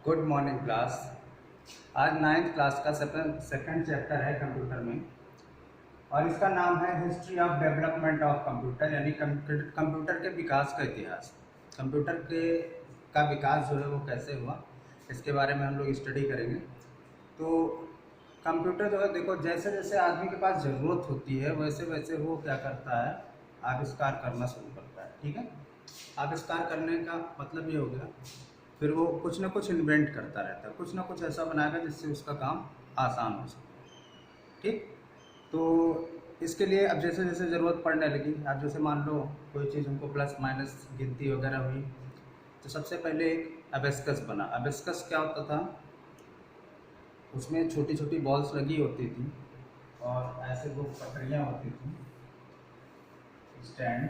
Good morning class. आज ninth class का second chapter है कंप्यूटर में, और इसका नाम है history of development of computer, यानी कंप्यूटर के विकास का इतिहास। कंप्यूटर के का विकास जो है वो कैसे हुआ, इसके बारे में हम लोग स्टडी करेंगे। तो कंप्यूटर जो है, देखो, जैसे जैसे आदमी के पास ज़रूरत होती है वैसे वैसे वो क्या करता है, आविष्कार करना शुरू करता है। ठीक है, आविष्कार करने का मतलब ये हो गया, फिर वो कुछ ना कुछ इन्वेंट करता रहता है, कुछ ना कुछ ऐसा बनाएगा जिससे उसका काम आसान हो सके। ठीक, तो इसके लिए अब जैसे जैसे ज़रूरत पड़ने लगी, आप जैसे मान लो कोई चीज़ हमको प्लस माइनस गिनती वगैरह हुई, तो सबसे पहले एक अबेस्कस बना। अबेस्कस क्या होता था, उसमें छोटी छोटी बॉल्स लगी होती थी और ऐसे वो पटरियाँ होती थी, स्टैंड।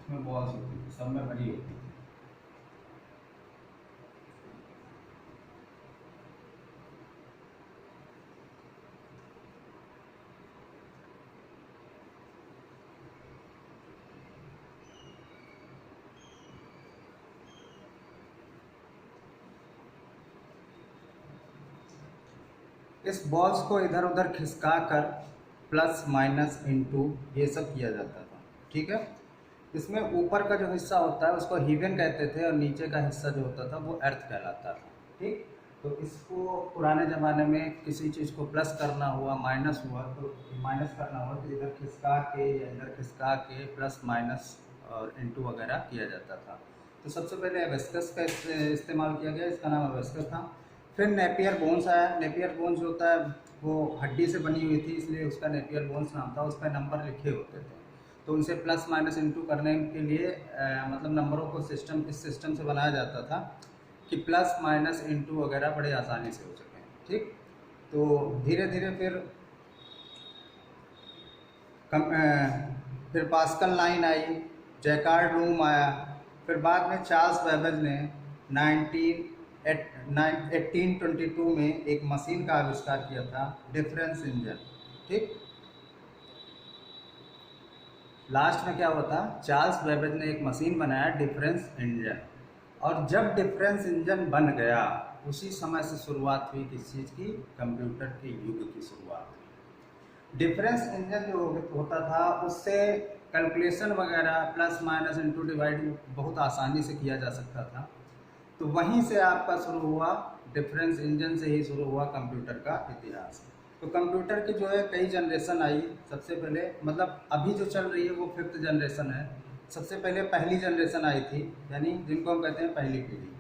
उसमें बॉल्स होती थी, सब में भरी होती थी। इस बॉल्स को इधर उधर खिसका कर प्लस माइनस इनटू ये सब किया जाता था। ठीक है, इसमें ऊपर का जो हिस्सा होता है उसको हीवन कहते थे, और नीचे का हिस्सा जो होता था वो अर्थ कहलाता था। ठीक, तो इसको पुराने ज़माने में किसी चीज़ को प्लस करना हुआ, माइनस हुआ, तो माइनस करना हुआ तो इधर खिसका के या इधर खिसका के प्लस माइनस और इनटू वगैरह किया जाता था। तो सबसे पहले एबेस्कस का इस्तेमाल किया गया, इसका नाम एबेस्कस था। फिर नेपियर बोन्स आया। नेपियर बोन्स जो होता है वो हड्डी से बनी हुई थी, इसलिए उसका नेपियर बोन्स नाम था। उस पर नंबर लिखे होते थे, तो उनसे प्लस माइनस इनटू करने के लिए मतलब नंबरों को इस सिस्टम से बनाया जाता था कि प्लस माइनस इनटू वगैरह बड़े आसानी से हो सके। ठीक, तो धीरे धीरे फिर पास्कल लाइन आई, जैकार्ड रूम आया। फिर बाद में चार्ल्स बेबेज ने 1822 में एक मशीन का आविष्कार किया था, डिफरेंस इंजन। ठीक, लास्ट में क्या हुआ था, चार्ल्स बेबेज ने एक मशीन बनाया, डिफरेंस इंजन। और जब डिफरेंस इंजन बन गया, उसी समय से शुरुआत हुई किस चीज़ की, कंप्यूटर के युग की शुरुआत हुई। डिफरेंस इंजन जो होता था उससे कैलकुलेशन वगैरह प्लस माइनस इंटू डिवाइड बहुत आसानी से किया जा सकता था। तो वहीं से आपका शुरू हुआ, डिफरेंस इंजन से ही शुरू हुआ कंप्यूटर का इतिहास। तो कंप्यूटर की जो है कई जनरेशन आई। सबसे पहले, मतलब अभी जो चल रही है वो 5th जनरेशन है। सबसे पहले पहली जनरेशन आई थी, यानी जिनको हम कहते हैं पहली पीढ़ी,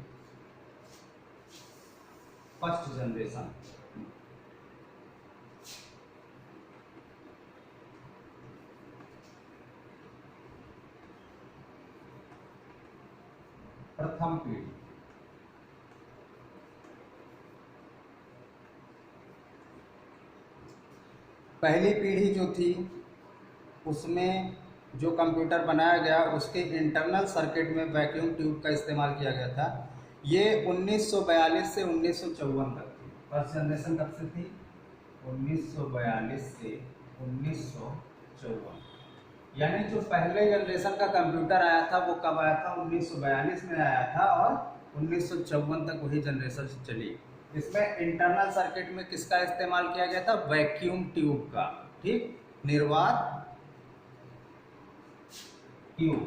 फर्स्ट जनरेशन। प्रथम पीढ़ी। पहली पीढ़ी जो थी उसमें जो कंप्यूटर बनाया गया उसके इंटरनल सर्किट में वैक्यूम ट्यूब का इस्तेमाल किया गया था। ये 1942 से 1954 तक थी। फर्स्ट जनरेशन कब से थी, 1942 से 1954। यानी जो पहले जनरेशन का कंप्यूटर आया था वो कब आया था, 1942 में आया था, और 1954 तक वही जनरेशन चली। इसमें इंटरनल सर्किट में किसका इस्तेमाल किया गया था, वैक्यूम ट्यूब का। ठीक, निर्वात ट्यूब।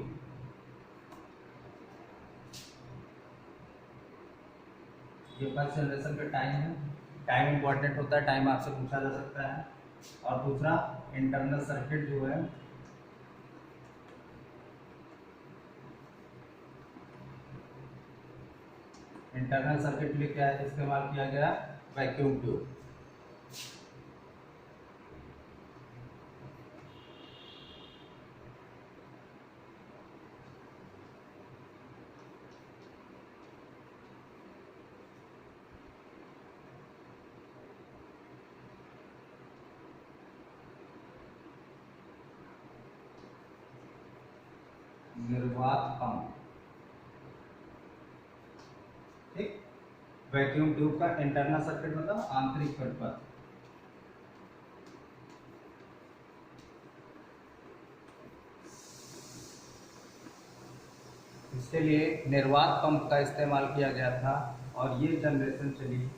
ये फर्स्ट जनरेशन का टाइम है। टाइम इंपॉर्टेंट होता है, टाइम आपसे पूछा जा सकता है। और दूसरा इंटरनल सर्किट जो है, इंटरनल सर्किट के लिए क्या इस्तेमाल किया गया, वैक्यूम ट्यूब। निर्वात पंप। ठीक, वैक्यूम ट्यूब का इंटरनल सर्किट मतलब आंतरिक परिपथ। इसके लिए निर्वात पंप का इस्तेमाल किया गया था और ये जनरेशन चली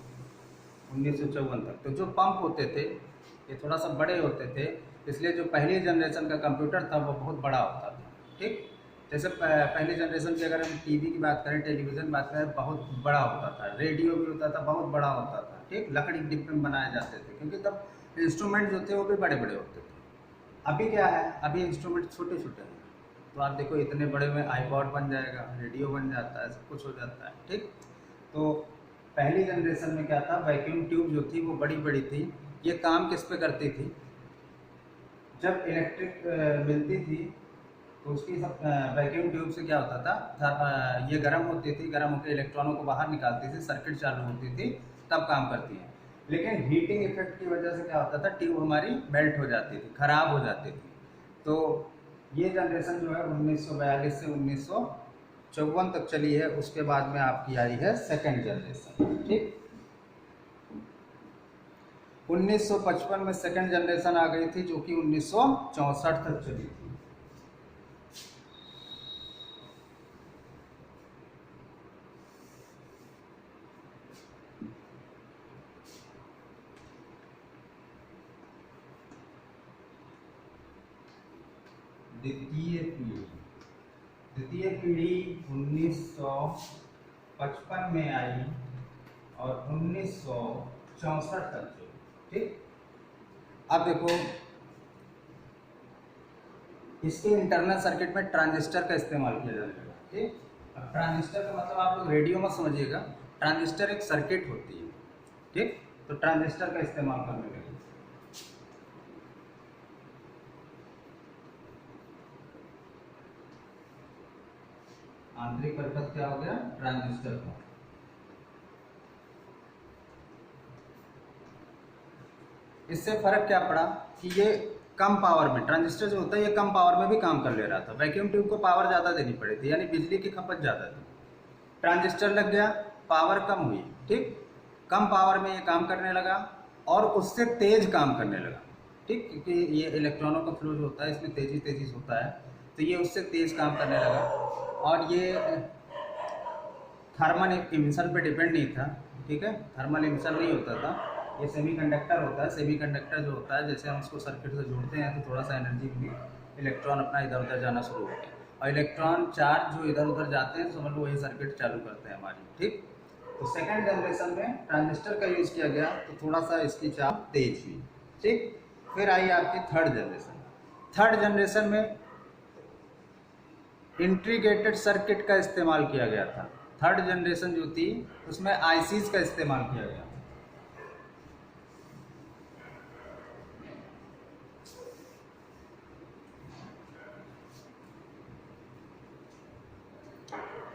1954 तक। तो जो पंप होते थे ये थोड़ा सा बड़े होते थे, इसलिए जो पहली जनरेशन का कंप्यूटर था वो बहुत बड़ा होता था। ठीक, जैसे पहली जनरेशन की अगर हम टीवी की बात करें, टेलीविज़न की बात करें, बहुत बड़ा होता था, रेडियो भी होता था, बहुत बड़ा होता था। ठीक, लकड़ी के डिब्बे में बनाए जाते थे, क्योंकि तब इंस्ट्रूमेंट जो थे वो भी बड़े बड़े होते थे। अभी क्या है, अभी इंस्ट्रूमेंट छोटे छोटे हैं। तो आप देखो इतने बड़े में आईपॉड बन जाएगा, रेडियो बन जाता है, सब कुछ हो जाता है। ठीक, तो पहली जनरेशन में क्या था, वैक्यूम ट्यूब जो थी वो बड़ी बड़ी थी। ये काम किस पे करती थी, जब इलेक्ट्रिक मिलती थी तो उसकी सब वैक्यूम ट्यूब से क्या होता था, ये गर्म होती थी, गर्म होकर इलेक्ट्रॉनों को बाहर निकालती थी, सर्किट चालू होती थी, तब काम करती है। लेकिन हीटिंग इफेक्ट की वजह से क्या होता था, ट्यूब हमारी मेल्ट हो जाती थी, खराब हो जाती थी। तो ये जनरेशन जो है 1942 से 1954 तक चली है। उसके बाद में आपकी आई है सेकेंड जनरेशन। ठीक, 1955 में सेकेंड जनरेशन आ गई थी, जो कि 1964 तक चली थी। द्वितीय पीढ़ी 1955 में आई और 1964 तक चली। ठीक, अब देखो इसके इंटरनल सर्किट में ट्रांजिस्टर का इस्तेमाल किया जाने लगा। ठीक, अब ट्रांजिस्टर का मतलब आप लोग रेडियो में समझिएगा, ट्रांजिस्टर एक सर्किट होती है। ठीक, तो ट्रांजिस्टर का इस्तेमाल करने लगे। आंतरिक परिपथ क्या हो गया, ट्रांजिस्टर का। इससे फर्क क्या पड़ा कि ये कम पावर में, ट्रांजिस्टर जो होता है ये कम पावर में भी काम कर ले रहा था। वैक्यूम ट्यूब को पावर ज़्यादा देनी पड़ी थी, यानी बिजली की खपत ज़्यादा थी। ट्रांजिस्टर लग गया, पावर कम हुई। ठीक, कम पावर में ये काम करने लगा और उससे तेज काम करने लगा। ठीक, क्योंकि ये इलेक्ट्रॉनों का फ्लो जो होता है इसमें तेजी तेजी से होता है, तो ये उससे तेज काम करने लगा। और ये थर्मल इमिशन पे डिपेंड नहीं था। ठीक है, थर्मल इमिशन नहीं होता था, ये सेमीकंडक्टर होता है। सेमीकंडक्टर जो होता है, जैसे हम उसको सर्किट से जोड़ते हैं तो थोड़ा सा एनर्जी मिली, इलेक्ट्रॉन अपना इधर उधर जाना शुरू होते हैं, और इलेक्ट्रॉन चार्ज जो इधर उधर जाते हैं, समझ लो वही सर्किट चालू करते हैं हमारी। ठीक, तो सेकेंड जनरेशन में ट्रांजिस्टर का यूज़ किया गया तो थोड़ा सा इसकी चाप तेज हुई। ठीक, फिर आई आपकी थर्ड जनरेशन। थर्ड जनरेशन में इंटीग्रेटेड सर्किट का इस्तेमाल किया गया था। थर्ड जनरेशन जो थी उसमें आईसीज का इस्तेमाल किया गया।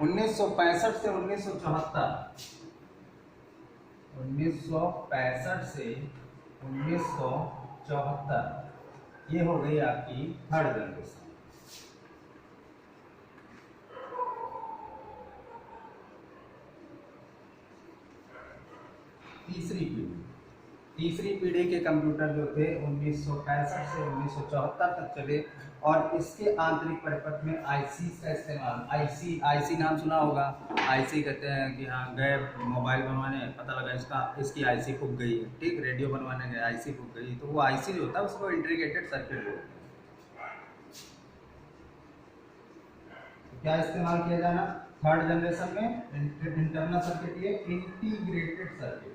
1965 से 1974, 1965 से 1974 ये हो गई आपकी थर्ड जनरेशन। तीसरी पीढ़ी के कंप्यूटर जो थे 1965 से 1974 तक चले और इसके आंतरिक परिपथ में आईसी का इस्तेमाल। आईसी नाम सुना होगा, आईसी कहते हैं कि हाँ गए मोबाइल बनवाने, पता लगा इसकी आईसी फूक गई है। ठीक, रेडियो बनवाने गए आईसी फूक गई, तो वो आईसी जो होता है उसको इंटीग्रेटेड सर्किट बोलते हैं। तो क्या इस्तेमाल किया जाना थर्ड जनरेशन में, इंटरनल सर्किट, ये इंटीग्रेटेड सर्किट।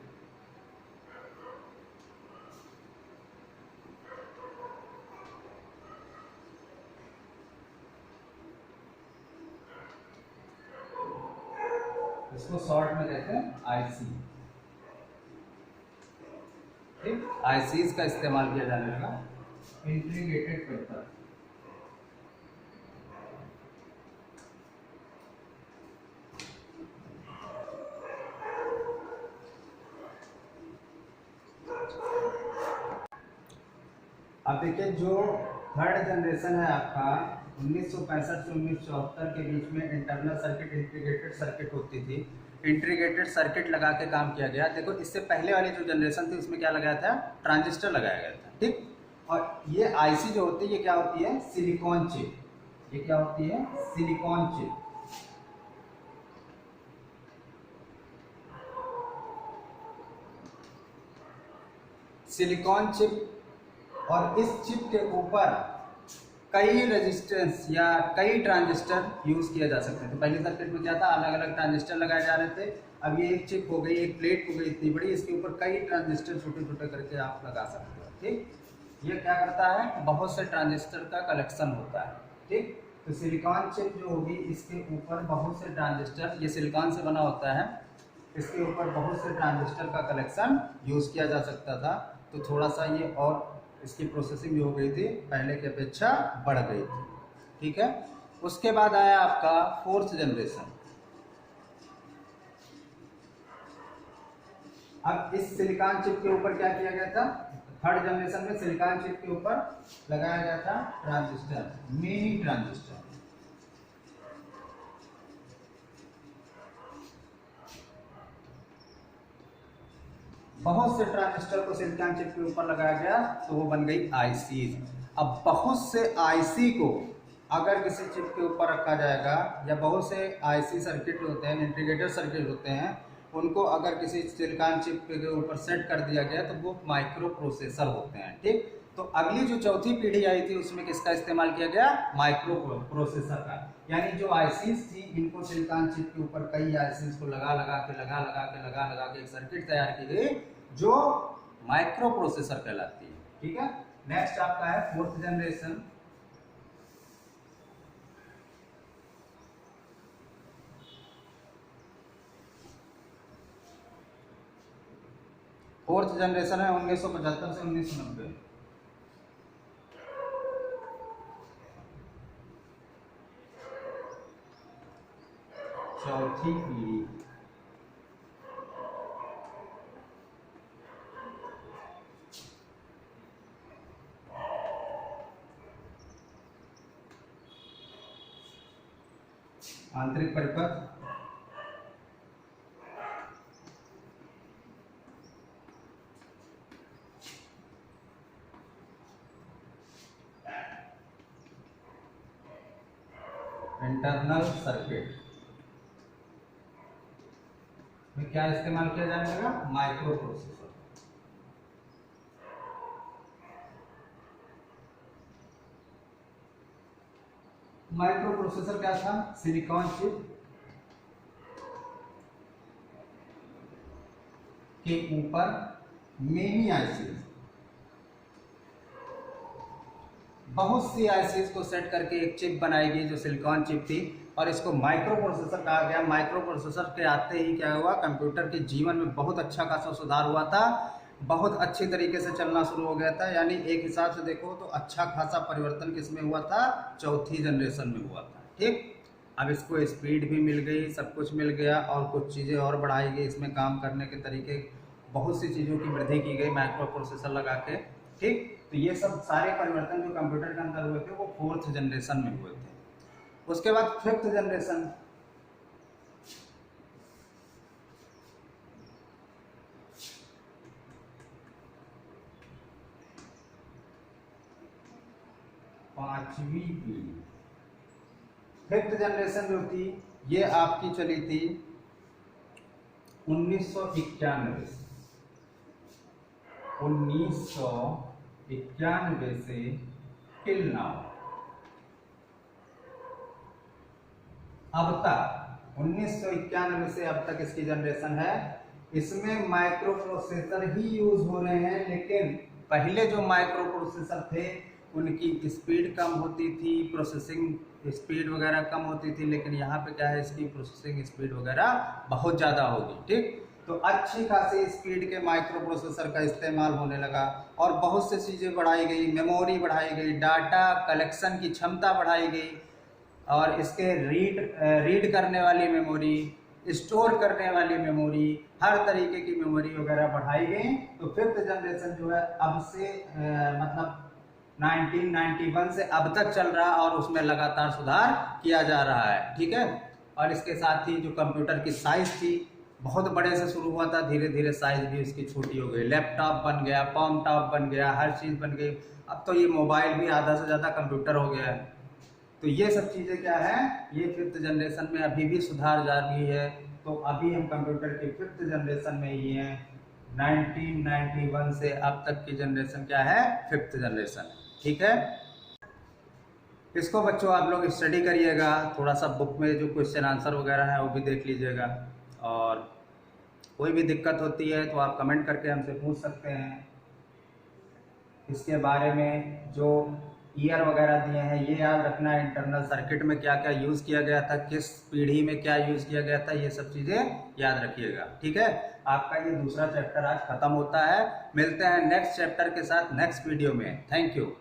इसको शॉर्ट में कहते हैं आईसी। ठीक, आईसीज का इस्तेमाल किया जाने लगा इंटीग्रेटेड पेपर। अब देखिए जो थर्ड जनरेशन है आपका 1965 से 1974 के बीच में इंटरनल सर्किट इंटीग्रेटेड सर्किट होती थी। इंटीग्रेटेड सर्किट लगा के काम किया गया। देखो इससे पहले वाली जो जनरेशन थी उसमें क्या लगाया था, ट्रांजिस्टर लगाया गया था, ठीक। और ये आईसी जो होती है ये क्या होती है, सिलिकॉन चिप। ये क्या होती है, सिलिकॉन चिप। सिलिकॉन चिप, और इस चिप के ऊपर कई रेजिस्टेंस या कई ट्रांजिस्टर यूज किया जा सकते थे। पहले सर्किट में क्या था, अलग अलग ट्रांजिस्टर लगाए जा रहे थे। अब ये एक चिप हो गई, एक प्लेट हो गई इतनी बड़ी, इसके ऊपर कई ट्रांजिस्टर छोटे छोटे करके आप लगा सकते हो, ठीक। ये क्या करता है, बहुत से ट्रांजिस्टर का कलेक्शन होता है, ठीक। तो सिलिकॉन चिप जो होगी इसके ऊपर बहुत से ट्रांजिस्टर, ये सिलिकॉन से बना होता है, इसके ऊपर बहुत से ट्रांजिस्टर का कलेक्शन यूज किया जा सकता था। तो थोड़ा सा ये और इसकी प्रोसेसिंग जो हो गई थी पहले की अपेक्षा बढ़ गई थी, ठीक है। उसके बाद आया आपका फोर्थ जनरेशन। अब इस सिलिकॉन चिप के ऊपर क्या किया गया था, थर्ड जनरेशन में सिलिकॉन चिप के ऊपर लगाया गया था ट्रांजिस्टर, मिनी ट्रांजिस्टर। बहुत से ट्रांजिस्टर को सिलिकॉन चिप के ऊपर लगाया गया तो वो बन गई आईसी। अब बहुत से आईसी को अगर किसी चिप के ऊपर रखा जाएगा, या बहुत से आईसी सर्किट होते हैं, इंटीग्रेटेड सर्किट होते हैं, उनको अगर किसी सिलिकॉन चिप के ऊपर सेट कर दिया गया तो वो माइक्रो प्रोसेसर होते हैं, ठीक। तो अगली जो चौथी पीढ़ी आई थी उसमें किसका इस्तेमाल किया गया, माइक्रो प्रोसेसर का। यानी जो आईसीज थी इनको सिलिकॉन चिप के ऊपर कई आईसीज को लगा लगा के एक सर्किट तैयार की गई जो माइक्रो प्रोसेसर कहलाती है, ठीक है। नेक्स्ट आपका है फोर्थ जनरेशन। फोर्थ जनरेशन है 1975 से 1990। चौथी पीढ़ी। आंतरिक परिपथ, इंटरनल सर्किट में क्या इस्तेमाल किया जाएगा, माइक्रो प्रोसेसर। माइक्रो प्रोसेसर क्या था, सिलिकॉन चिप के ऊपर मिनी आईसी, बहुत सी आईसीज को सेट करके एक चिप बनाई गई जो सिलिकॉन चिप थी, और इसको माइक्रो प्रोसेसर कहा गया। माइक्रो प्रोसेसर के आते ही क्या हुआ, कंप्यूटर के जीवन में बहुत अच्छा खासा सुधार हुआ था, बहुत अच्छी तरीके से चलना शुरू हो गया था। यानी एक हिसाब से देखो तो अच्छा खासा परिवर्तन किसमें हुआ था, चौथी जनरेशन में हुआ था, ठीक। अब इसको स्पीड भी मिल गई, सब कुछ मिल गया, और कुछ चीज़ें और बढ़ाई गई, इसमें काम करने के तरीके, बहुत सी चीज़ों की वृद्धि की गई माइक्रो प्रोसेसर लगा के, ठीक। तो ये सब सारे परिवर्तन जो कंप्यूटर के अंदर हुए थे वो फोर्थ जनरेशन में हुए थे। उसके बाद फिफ्थ जनरेशन। पांचवी पीढ़ी। फिफ्थ जनरेशन जो थी ये आपकी चली थी 1991 से। 1991 से टिल नाउ, अब तक 1991 से अब तक इसकी जनरेशन है। इसमें माइक्रो प्रोसेसर ही यूज हो रहे हैं, लेकिन पहले जो माइक्रो प्रोसेसर थे उनकी स्पीड कम होती थी, प्रोसेसिंग स्पीड वगैरह कम होती थी, लेकिन यहाँ पे क्या है, इसकी प्रोसेसिंग स्पीड वगैरह बहुत ज़्यादा होगी, ठीक। तो अच्छी खासी स्पीड के माइक्रो प्रोसेसर का इस्तेमाल होने लगा, और बहुत सी चीज़ें बढ़ाई गई, मेमोरी बढ़ाई गई, डाटा कलेक्शन की क्षमता बढ़ाई गई, और इसके रीड करने वाली मेमोरी, स्टोर करने वाली मेमोरी, हर तरीके की मेमोरी वगैरह बढ़ाई गई। तो फिफ्थ जनरेशन जो है अब से मतलब 1991 से अब तक चल रहा, और उसमें लगातार सुधार किया जा रहा है, ठीक है। और इसके साथ ही जो कंप्यूटर की साइज थी बहुत बड़े से शुरू हुआ था, धीरे धीरे साइज भी उसकी छोटी हो गई, लैपटॉप बन गया, पॉम टॉप बन गया, हर चीज़ बन गई। अब तो ये मोबाइल भी आधा से ज़्यादा कंप्यूटर हो गया है। तो ये सब चीज़ें क्या है, ये 5th जनरेशन में अभी भी सुधार जारी है। तो अभी हम कंप्यूटर के 5th जनरेशन में ही हैं। 1991 से अब तक की जनरेशन क्या है, 5th जनरेशन। ठीक है, इसको बच्चों आप लोग स्टडी करिएगा, थोड़ा सा बुक में जो क्वेश्चन आंसर वगैरह है वो भी देख लीजिएगा। और कोई भी दिक्कत होती है तो आप कमेंट करके हमसे पूछ सकते हैं। इसके बारे में जो ईयर वगैरह दिए हैं ये याद रखना है, इंटरनल सर्किट में क्या क्या यूज़ किया गया था, किस पीढ़ी में क्या यूज़ किया गया था, ये सब चीज़ें याद रखिएगा। ठीक है, आपका ये दूसरा चैप्टर आज खत्म होता है। मिलते हैं नेक्स्ट चैप्टर के साथ नेक्स्ट वीडियो में। Thank you.